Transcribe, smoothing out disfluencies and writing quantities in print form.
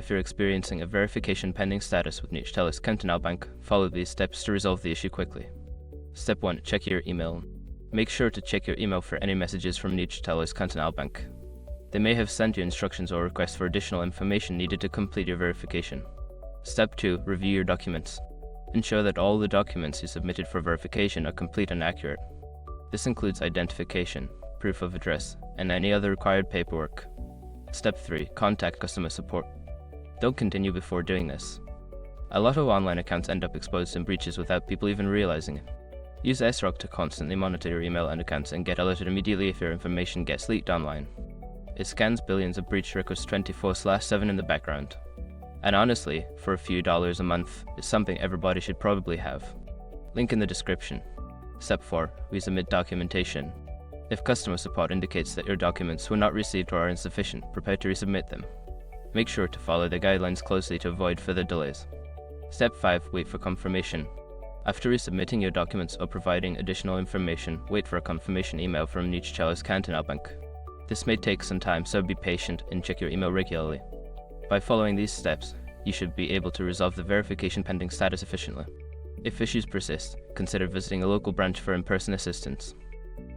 If you're experiencing a verification pending status with Neuchâteloise Kantonalbank, follow these steps to resolve the issue quickly. Step 1. Check your email. Make sure to check your email for any messages from Neuchâteloise Kantonalbank. They may have sent you instructions or requests for additional information needed to complete your verification. Step 2. Review your documents. Ensure that all the documents you submitted for verification are complete and accurate. This includes identification, proof of address, and any other required paperwork. Step 3. Contact customer support. Don't continue before doing this. A lot of online accounts end up exposed in breaches without people even realizing it. Use SROC to constantly monitor your email and accounts and get alerted immediately if your information gets leaked online. It scans billions of breach records 24/7 in the background. And honestly, for a few dollars a month, it's something everybody should probably have. Link in the description. Step 4. Resubmit documentation. If customer support indicates that your documents were not received or are insufficient, prepare to resubmit them. Make sure to follow the guidelines closely to avoid further delays. Step 5. Wait for confirmation. After resubmitting your documents or providing additional information, wait for a confirmation email from Neuchâteloise Kantonalbank. This may take some time, so be patient and check your email regularly. By following these steps, you should be able to resolve the verification pending status efficiently. If issues persist, consider visiting a local branch for in-person assistance.